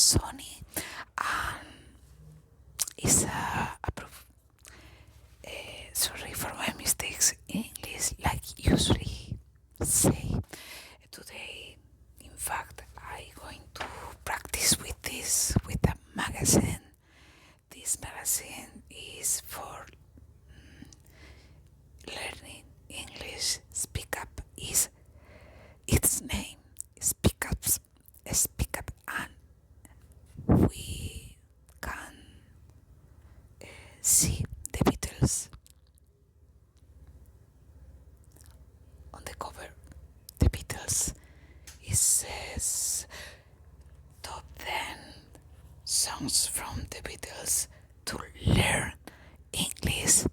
sunny, and it's a proof. Sorry for my mistakes in English, like usually say. Today, in fact, I going to practice with a magazine. This magazine is for learning English. Speak Up is its name. Speak Up, and we can see the Beatles on the cover. The Beatles. It says top 10 songs from the Beatles to learn English.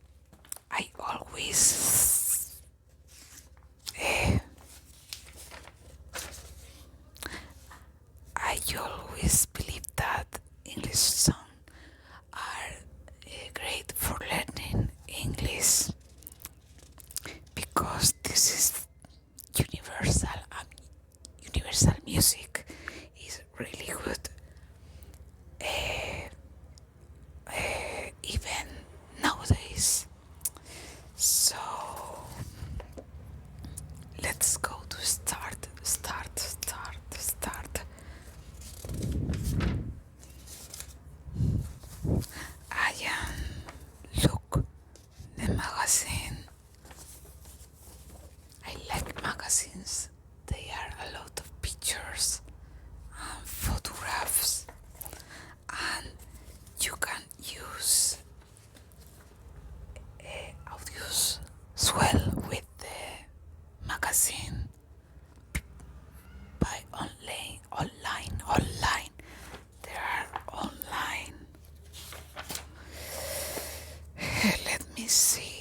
I always believe that English songs are great for learning English because this is universal, and universal music is really good. Even nowadays. So let's go to start. I look the magazine. I like magazines. They are a lot of pictures and photographs, and you can use audios as well with the magazine by online. There are online. Let me see.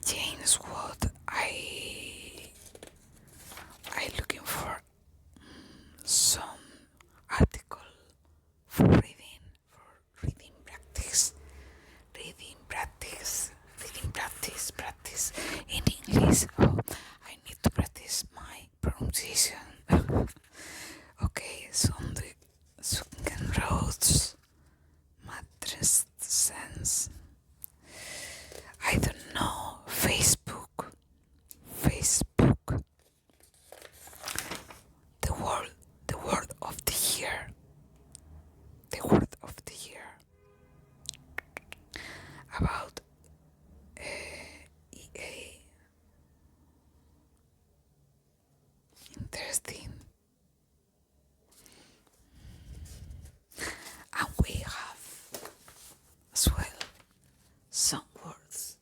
James, what I looking for some article for reading practice in English. Oh, I need to practice my pronunciation. Okay, sunken roads, mattress sense. I don't know. Facebook. The word of the year. About EA. Interesting. And we have as well some words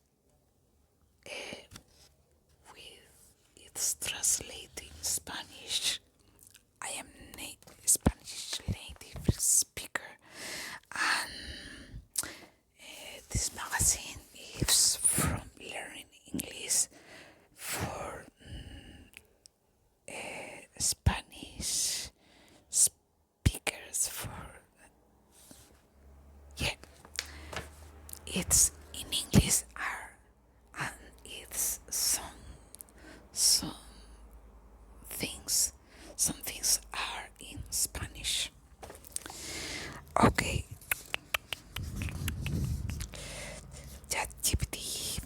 with its translated in Spanish. I am Spanish native speaker, and this magazine is from learning English for Spanish speakers. It's in English, and it's some things. Some things are in Spanish. Okay. ChatGPT,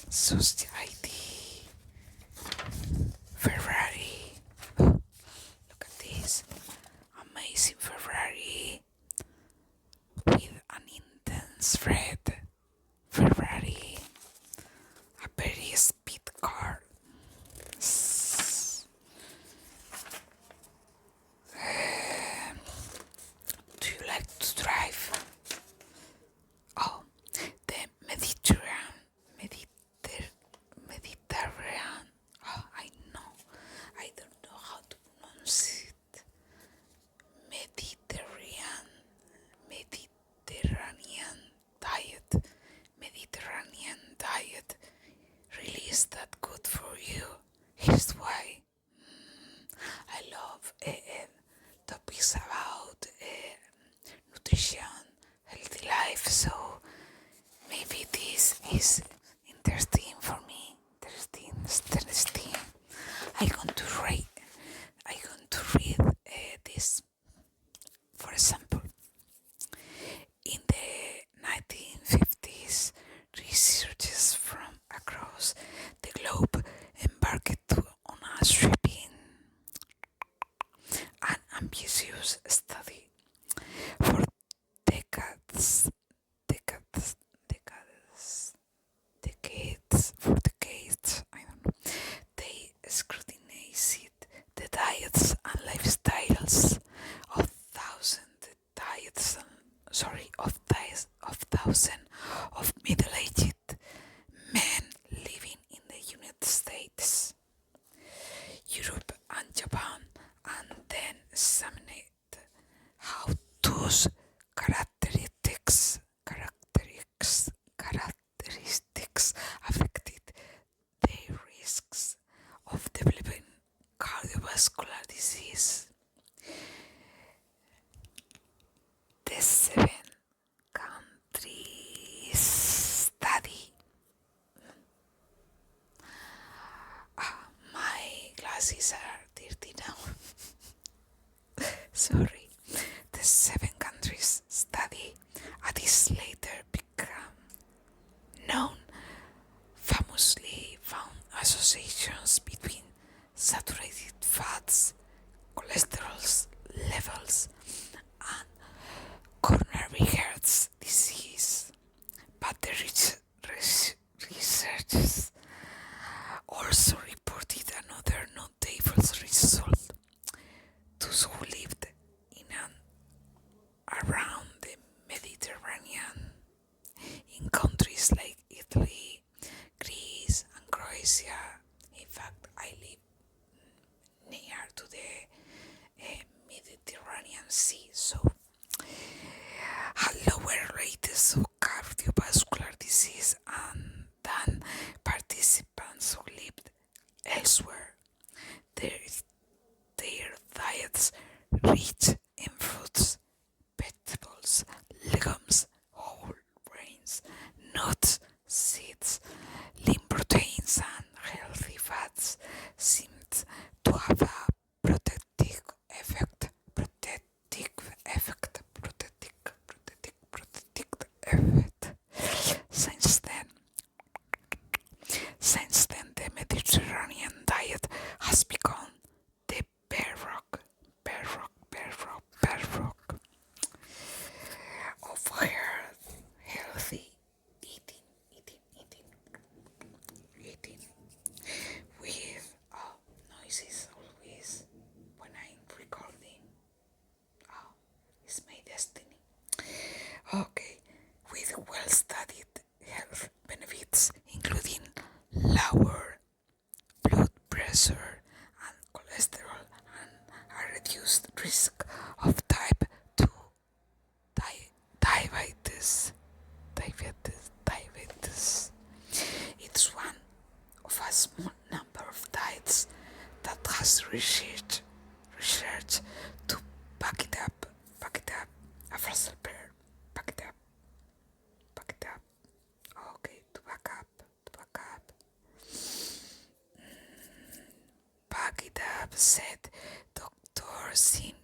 Society, Ferrari. Oh, look at this amazing Ferrari with an intense red Ferrari, a very speed car. Do you like to drive? Oh, the Mediterranean. Oh, I know. I don't know how to pronounce it. Mediterranean diet. Really is that good for you? Here's why. I love topics about nutrition, healthy life, so maybe this is interesting for me. Interesting. glasses are dirty now. Sorry. The 7 countries study at this later become known famously found associations between saturated fats, cholesterol levels, and coronary heart disease. But the researchers also reported another notable result. Those who lived in and around the Mediterranean, in countries like Italy, Greece, and Croatia. In fact, I live near to the Mediterranean Sea, so had lower rates of cardiovascular disease and than participants who lived elsewhere. Their, their diets rich in fruits, vegetables, legumes, whole grains, nuts, seeds, lean proteins, and healthy fats seemed to have a protective effect. Protective effect. Since then, the Mediterranean diet has become the bedrock of healthy eating with noises always when I'm recording. Oh, it's my destiny. Okay, with well-studied health benefits, including lower blood pressure and cholesterol, and a reduced risk of type 2 diabetes. Diabetes. It's one of a small number of diets that has research to back it up. A phrasal verb. Back it up. Okay, to back up. Back it up, said Dr. Sim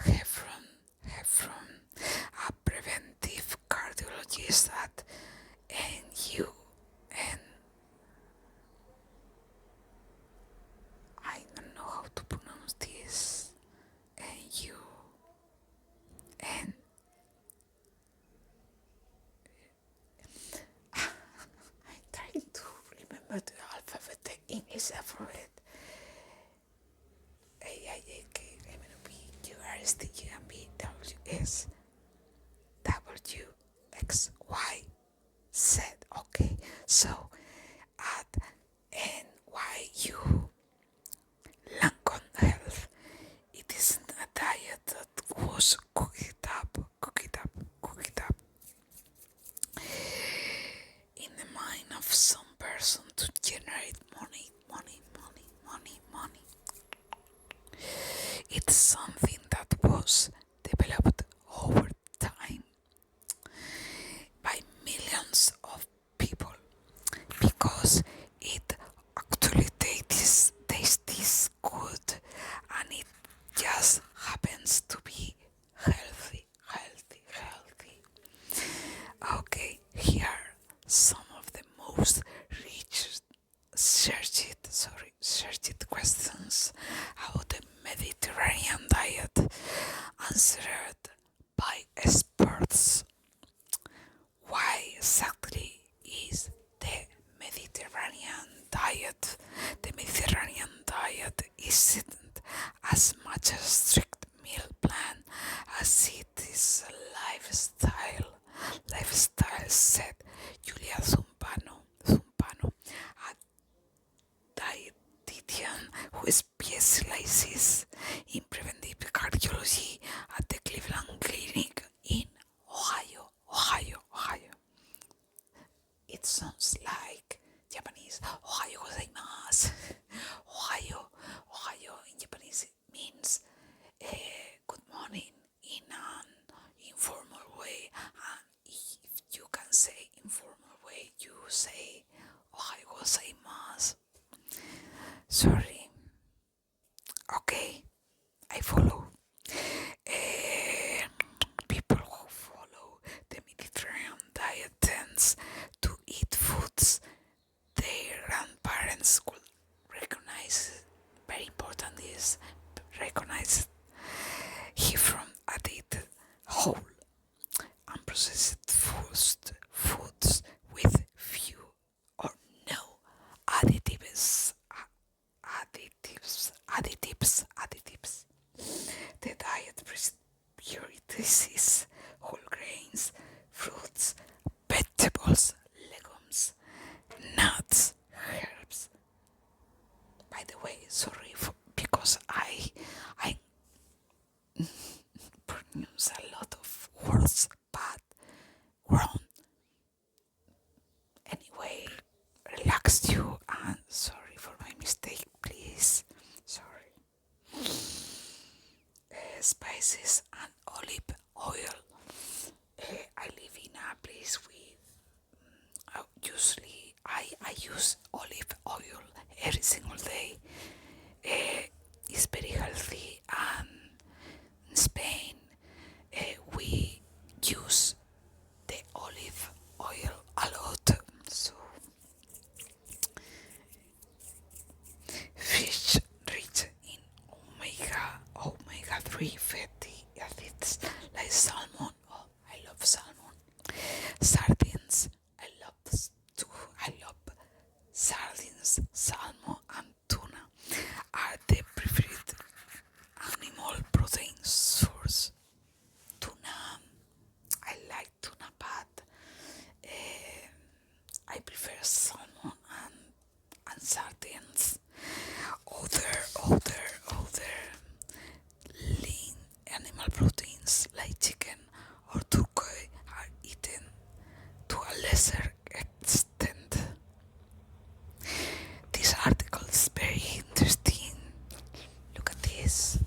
Heffron, a preventive cardiologist at NU. And I don't know how to pronounce this. NU. And I'm trying to remember the alphabet, the English alphabet. A-I-A-K, M-N-O-P, U-R-S-T-U-M-B, W-S, W-X-Y, Z. Okay, so at NYU Lincoln Health, it isn't a diet that was cooked up in the mind of some person to generate money. It's something that was developed over time by millions of people because it actually tastes good and it just happens to be healthy. Okay, here are some of the most searched questions about the Mediterranean diet answered by experts. Why exactly is the Mediterranean diet? The Mediterranean diet isn't as much a strict meal plan as it is a lifestyle. Lifestyle, said Julia Zumpano, a dietitian who specializes in preventive cardiology at the Cleveland Clinic in Ohio. It sounds like Japanese. Ohayo gozaimasu. Ohayo in Japanese means good morning in an informal way. And if you can say informal way, you say ohayo gozaimasu. Sorry. is recognized he from added whole unprocessed foods with few or no additives. Additives. The diet prioritizes whole grains, fruits, vegetables, legumes, nuts, herbs. By the way, sorry because I pronounce a lot of words but wrong. Anyway, relax you and sorry for my mistake, please. Sorry. Spices and olive oil. I live in a place with usually I use olive oil every single day. It's very healthy, and in Spain we use the olive oil a lot. So fish rich in omega 3 fatty acids like salmon. Oh, I love salmon. Sardines. I love this too. I love sardines, salmon, and tuna are the preferred animal protein source. Tuna, I like tuna, but I prefer salmon and sardines. Other lean animal proteins like chicken or turkey are eaten to a lesser extent. This article is very interesting. Look at this,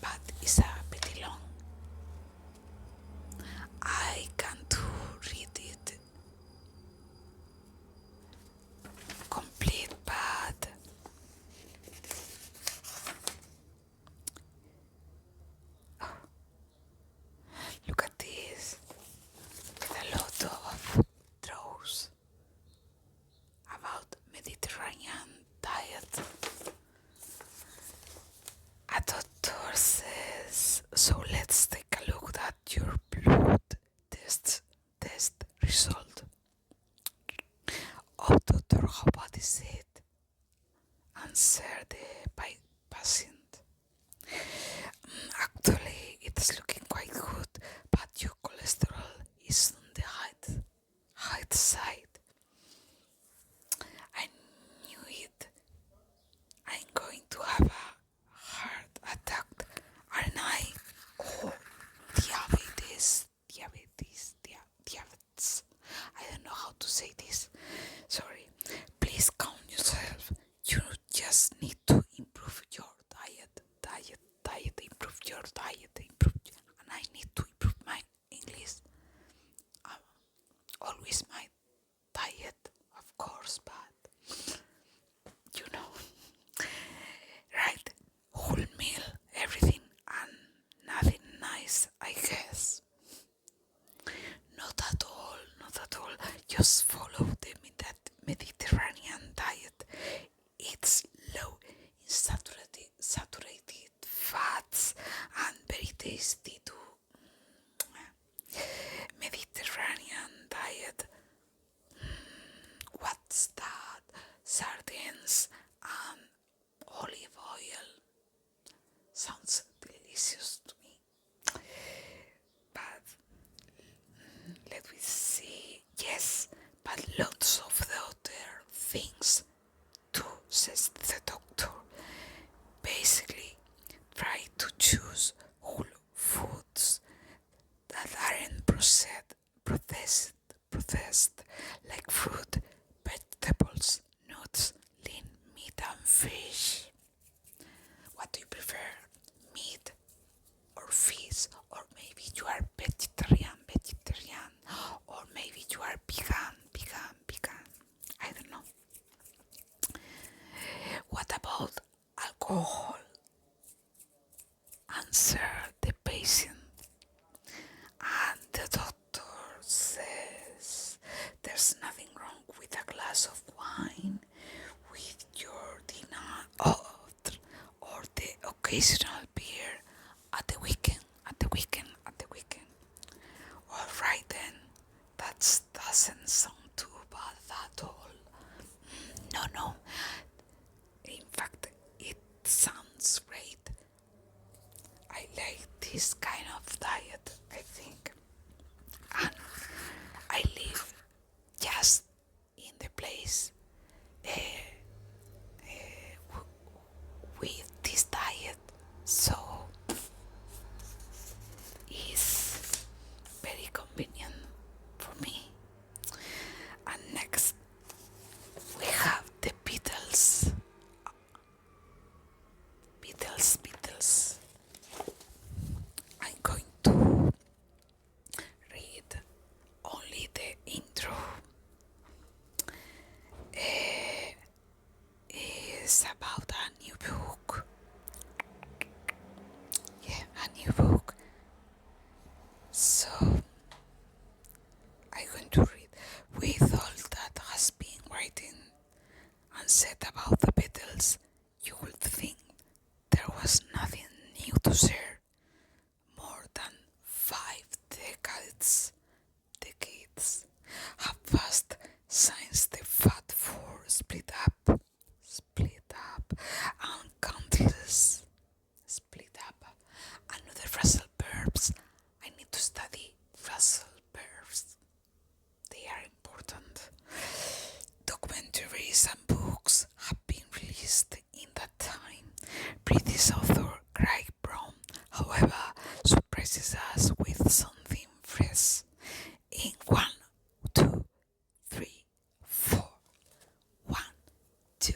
but it's a bit long. I can't read it complete, but look at this with a lot of draws about Mediterranean diet. A doctor says, so let's take a look at your blood test result. Oh doctor, how bad is it? Answered the patient. Actually, it's looking quite good, but your cholesterol is on the high side. I knew it. I'm going to have a heart attack, aren't I? Oh, diabetes. I don't know how to say this. Sorry. Please calm yourself. You just need to improve your improve your diet, and I need to improve my English. Always my diet, of course, but you know, right? Whole meal, everything, and nothing nice, I guess. Not at all, not at all. Just follow the Mediterranean diet. It's low in saturated fats and very tasty too. Mediterranean diet. What's that? Sardines and olive oil. Sounds delicious to me. But let me see. Yes, but lots of the other things too, says the doctor. Basically, try to choose whole foods that aren't processed like fruit, vegetables, nuts, lean meat, and fish. What do you prefer? Meat or fish? Or maybe you are vegetarian, or maybe you are vegan. I don't know. What about alcohol? Answer the patient. And the doctor says there's nothing wrong with a glass of wine with your dinner or the occasional beer at the weekend, at the weekend, at the weekend. Alright then, that doesn't sound too bad at all. No, no. In fact, it sounds great. I like this kind of diet, I think. And I live just in the place with this diet, so it's very convenient for me. And next we have the Beatles. Beatles. I'm going to read only the intro. It's about a new book. Yeah, a new book. So I'm going to read. With all that has been written and said about the Beatles, you would think there was nothing new to share. More than 5 decades have passed since the Fat Four split up, and countless split up. Another phrasal verbs. I need to study phrasal verbs. They are important. Documentaries and books have been released in that time. British author Craig Brown, however, surprises us with something fresh. In 1, 2, 3, 4. 1, 2,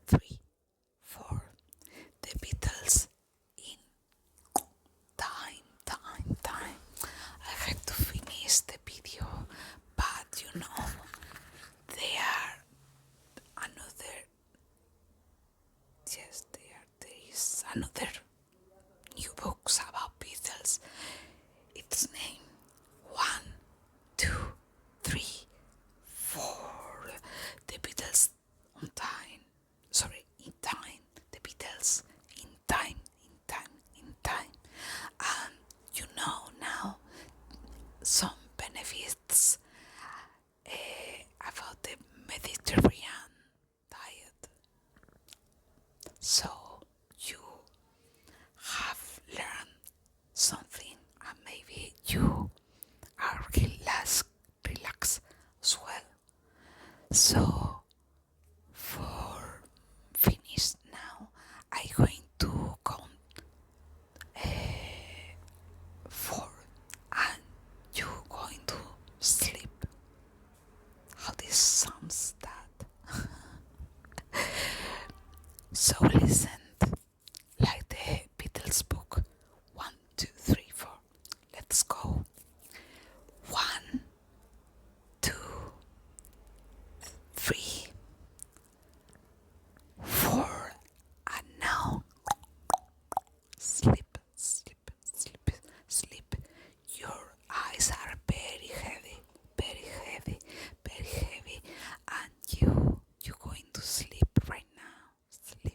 3, 4. The Beatles in time. I have to finish the video, but they are another. Yes, there is another new books about Beatles. Its name 1, 2, 3, 4. The Beatles on time. Sorry, in time. The Beatles in time. And now some benefits about the Mediterranean diet. So you have learned something, and maybe you are relaxed as well. So for finish now, I'm going to count 4, and you're going to sleep. How this sounds that? So listen, like the Beatles book. 1, 2, 3, 4. Let's go. 1, 2, 3, 4. And now sleep. Your eyes are very heavy, and you're going to sleep right now. Sleep.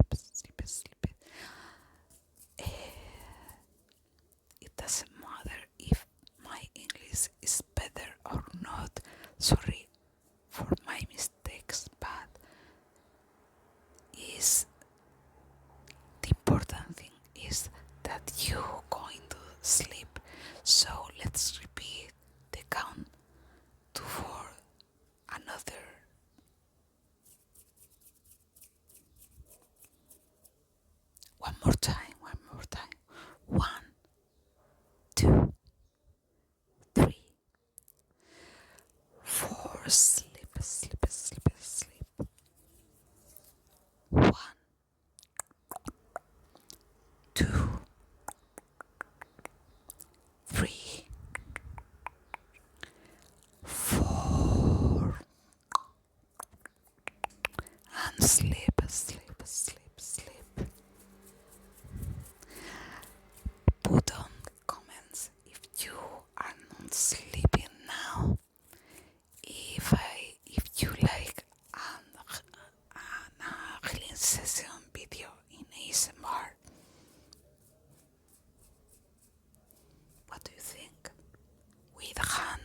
It doesn't matter if my English is better or not. Sorry for my mistakes, but is the important thing is that you're going to sleep. So let's repeat the count to 4. Another. One more time. 1, 2, 3, 4. Sleep. 1, 2, 3, 4. And sleep. Put on comments if you are not sleeping now. If you like an healing session video in ASMR, What do you think? With hand